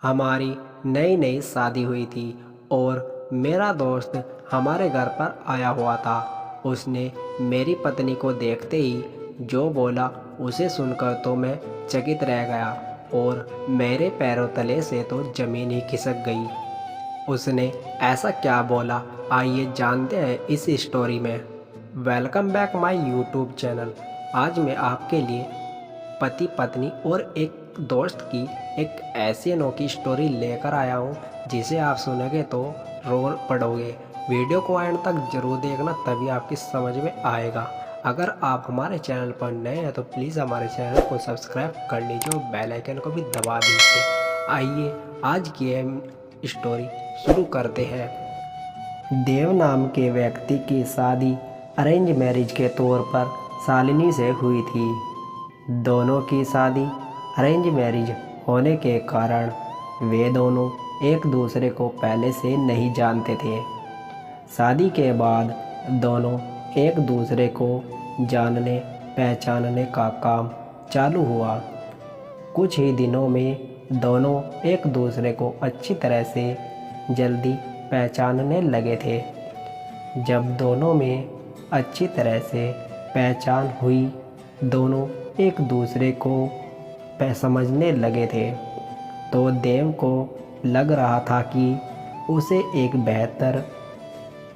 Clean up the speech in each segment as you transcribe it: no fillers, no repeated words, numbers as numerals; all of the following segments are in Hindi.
हमारी नई नई शादी हुई थी और मेरा दोस्त हमारे घर पर आया हुआ था। उसने मेरी पत्नी को देखते ही जो बोला उसे सुनकर तो मैं चकित रह गया और मेरे पैरों तले से तो ज़मीन ही खिसक गई। उसने ऐसा क्या बोला, आइए जानते हैं इस स्टोरी में। Welcome back my YouTube channel. आज मैं आपके लिए पति पत्नी और एक दोस्त की एक ऐसी अनोखी स्टोरी लेकर आया हूँ जिसे आप सुनोगे तो रो पड़ोगे। वीडियो को एंड तक जरूर देखना, तभी आपकी समझ में आएगा। अगर आप हमारे चैनल पर नए हैं तो प्लीज़ हमारे चैनल को सब्सक्राइब कर लीजिए और बेल आइकन को भी दबा दीजिए। आइए आज की हम स्टोरी शुरू करते हैं। देव नाम के व्यक्ति की शादी अरेंज मैरिज के तौर पर शालिनी से हुई थी। दोनों की शादी अरेंज मैरिज होने के कारण वे दोनों एक दूसरे को पहले से नहीं जानते थे। शादी के बाद दोनों एक दूसरे को जानने पहचानने का काम चालू हुआ। कुछ ही दिनों में दोनों एक दूसरे को अच्छी तरह से जल्दी पहचानने लगे थे। जब दोनों में अच्छी तरह से पहचान हुई, दोनों एक दूसरे को समझने लगे थे, तो देव को लग रहा था कि उसे एक बेहतर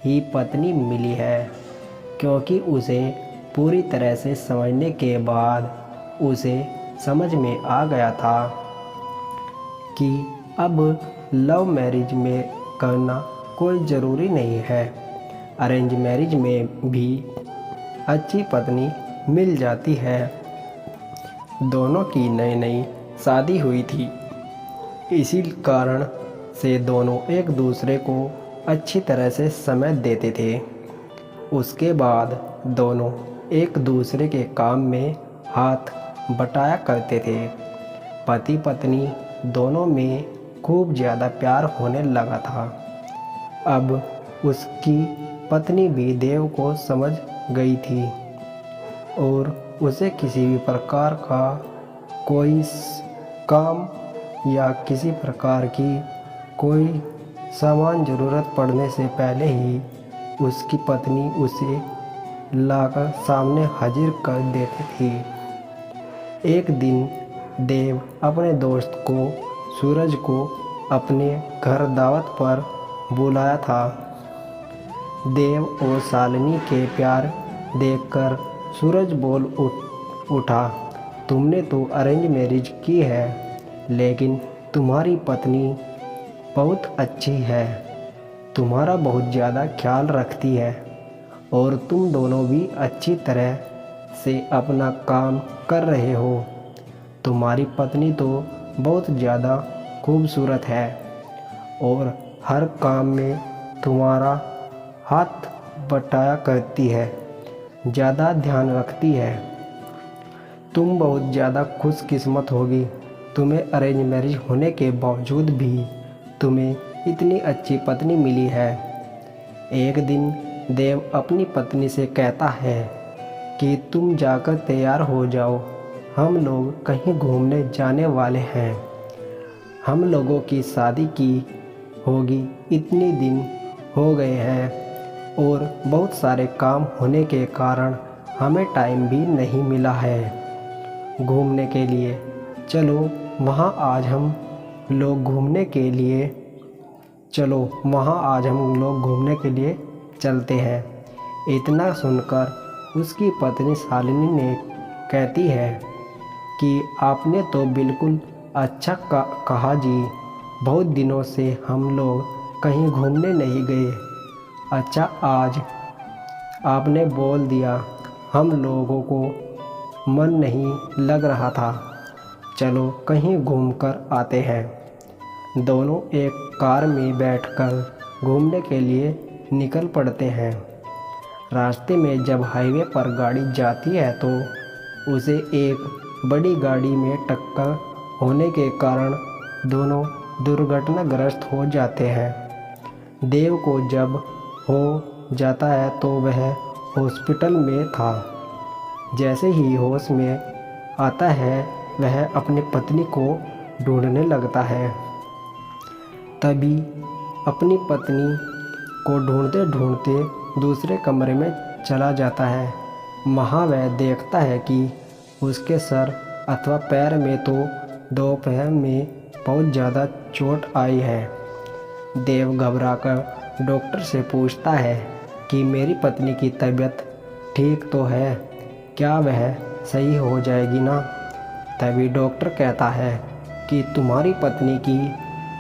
ही पत्नी मिली है, क्योंकि उसे पूरी तरह से समझने के बाद उसे समझ में आ गया था कि अब लव मैरिज में करना कोई ज़रूरी नहीं है। अरेंज मैरिज में भी अच्छी पत्नी मिल जाती है। दोनों की नई नई शादी हुई थी, इसी कारण से दोनों एक दूसरे को अच्छी तरह से समय देते थे। उसके बाद दोनों एक दूसरे के काम में हाथ बटाया करते थे। पति पत्नी दोनों में खूब ज़्यादा प्यार होने लगा था। अब उसकी पत्नी भी देव को समझ गई थी और उसे किसी भी प्रकार का कोई काम या किसी प्रकार की कोई सामान ज़रूरत पड़ने से पहले ही उसकी पत्नी उसे लाकर सामने हाजिर कर देती थी। एक दिन देव अपने दोस्त को सूरज को अपने घर दावत पर बुलाया था। देव और शालिनी के प्यार देखकर सूरज बोल उठा, तुमने तो अरेंज मैरिज की है, लेकिन तुम्हारी पत्नी बहुत अच्छी है, तुम्हारा बहुत ज़्यादा ख्याल रखती है और तुम दोनों भी अच्छी तरह से अपना काम कर रहे हो। तुम्हारी पत्नी तो बहुत ज़्यादा खूबसूरत है और हर काम में तुम्हारा हाथ बटाया करती है, ज़्यादा ध्यान रखती है। तुम बहुत ज़्यादा खुशकिस्मत होगी, तुम्हें अरेंज मैरिज होने के बावजूद भी तुम्हें इतनी अच्छी पत्नी मिली है। एक दिन देव अपनी पत्नी से कहता है कि तुम जाकर तैयार हो जाओ, हम लोग कहीं घूमने जाने वाले हैं। हम लोगों की शादी की होगी इतने दिन हो गए हैं और बहुत सारे काम होने के कारण हमें टाइम भी नहीं मिला है घूमने के लिए। चलो वहाँ आज हम लोग घूमने के लिए चलते हैं। इतना सुनकर उसकी पत्नी शालिनी ने कहती है कि आपने तो बिल्कुल अच्छा कहा जी, बहुत दिनों से हम लोग कहीं घूमने नहीं गए। अच्छा, आज आपने बोल दिया, हम लोगों को मन नहीं लग रहा था, चलो कहीं घूमकर आते हैं। दोनों एक कार में बैठकर घूमने के लिए निकल पड़ते हैं। रास्ते में जब हाईवे पर गाड़ी जाती है तो उसे एक बड़ी गाड़ी में टक्कर होने के कारण दोनों दुर्घटनाग्रस्त हो जाते हैं। देव को जब हो जाता है तो वह हॉस्पिटल में था। जैसे ही होश में आता है वह अपनी पत्नी को ढूंढने लगता है। तभी अपनी पत्नी को ढूंढते ढूंढते दूसरे कमरे में चला जाता है। वहाँ वह देखता है कि उसके सर अथवा पैर में तो दोपहर में बहुत ज़्यादा चोट आई है। देव घबराकर डॉक्टर से पूछता है कि मेरी पत्नी की तबीयत ठीक तो है, क्या वह सही हो जाएगी ना? तभी डॉक्टर कहता है कि तुम्हारी पत्नी की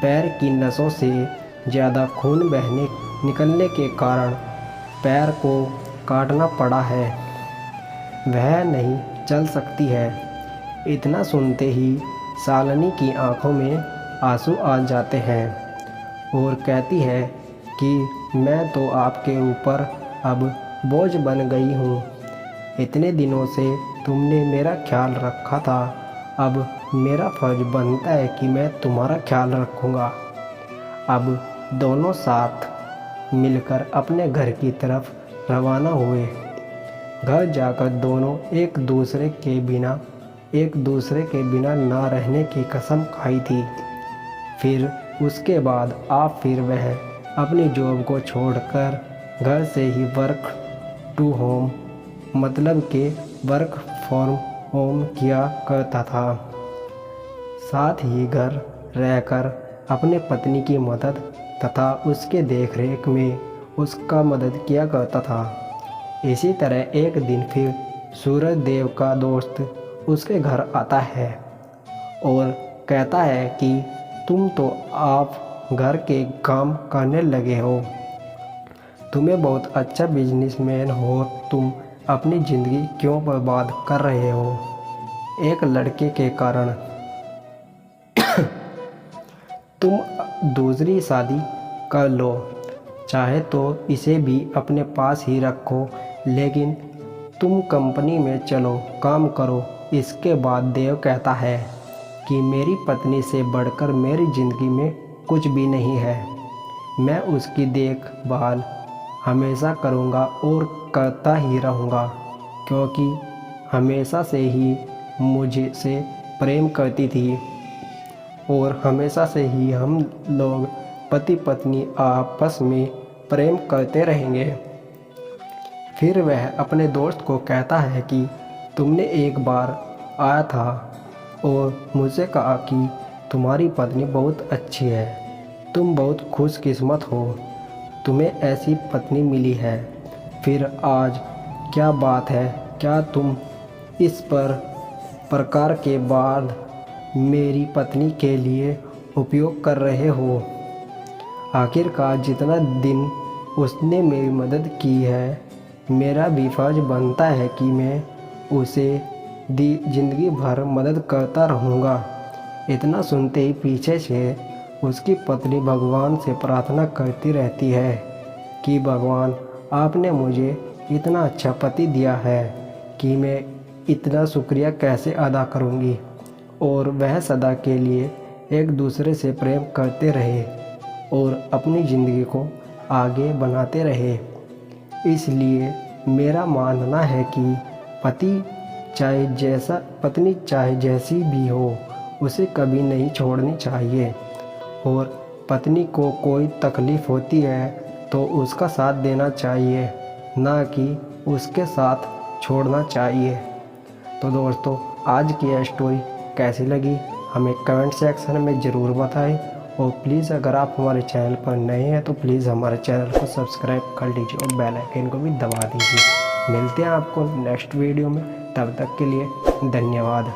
पैर की नसों से ज़्यादा खून निकलने के कारण पैर को काटना पड़ा है, वह नहीं चल सकती है। इतना सुनते ही शालिनी की आंखों में आंसू आ जाते हैं और कहती है कि मैं तो आपके ऊपर अब बोझ बन गई हूँ। इतने दिनों से तुमने मेरा ख्याल रखा था, अब मेरा फर्ज बनता है कि मैं तुम्हारा ख्याल रखूँगा। अब दोनों साथ मिलकर अपने घर की तरफ रवाना हुए। घर जाकर दोनों एक दूसरे के बिना ना रहने की कसम खाई थी। फिर उसके बाद फिर वह अपनी जॉब को छोड़कर घर से ही वर्क टू होम मतलब के वर्क फ्रॉम होम किया करता था। साथ ही घर रहकर अपने पत्नी की मदद तथा उसके देखरेख में उसका मदद किया करता था। इसी तरह एक दिन फिर सूरज देव का दोस्त उसके घर आता है और कहता है कि तुम तो आप घर के काम करने लगे हो, तुम्हें बहुत अच्छा बिजनेसमैन हो, तुम अपनी ज़िंदगी क्यों बर्बाद कर रहे हो एक लड़के के कारण? तुम दूसरी शादी कर लो, चाहे तो इसे भी अपने पास ही रखो, लेकिन तुम कंपनी में चलो काम करो। इसके बाद देव कहता है कि मेरी पत्नी से बढ़कर मेरी ज़िंदगी में कुछ भी नहीं है, मैं उसकी देखभाल हमेशा करूँगा और करता ही रहूँगा, क्योंकि हमेशा से ही मुझसे प्रेम करती थी और हमेशा से ही हम लोग पति पत्नी आपस में प्रेम करते रहेंगे। फिर वह अपने दोस्त को कहता है कि तुमने एक बार आया था और मुझसे कहा कि तुम्हारी पत्नी बहुत अच्छी है, तुम बहुत खुशकिस्मत हो, तुम्हें ऐसी पत्नी मिली है। फिर आज क्या बात है, क्या तुम इस प्रकार के बाद मेरी पत्नी के लिए उपयोग कर रहे हो? आखिरकार जितना दिन उसने मेरी मदद की है, मेरा भी फर्ज बनता है कि मैं उसे ज़िंदगी भर मदद करता रहूँगा। इतना सुनते ही पीछे से उसकी पत्नी भगवान से प्रार्थना करती रहती है कि भगवान, आपने मुझे इतना अच्छा पति दिया है कि मैं इतना शुक्रिया कैसे अदा करूँगी। और वह सदा के लिए एक दूसरे से प्रेम करते रहे और अपनी ज़िंदगी को आगे बनाते रहे। इसलिए मेरा मानना है कि पत्नी चाहे जैसी भी हो, उसे कभी नहीं छोड़नी चाहिए, और पत्नी को कोई तकलीफ़ होती है तो उसका साथ देना चाहिए, ना कि उसके साथ छोड़ना चाहिए। तो दोस्तों, आज की यह स्टोरी कैसी लगी हमें कमेंट सेक्शन में ज़रूर बताएं, और प्लीज़ अगर आप हमारे चैनल पर नए हैं तो प्लीज़ हमारे चैनल को सब्सक्राइब कर लीजिए और बेल आइकन को भी दबा दीजिए। मिलते हैं आपको नेक्स्ट वीडियो में, तब तक के लिए धन्यवाद।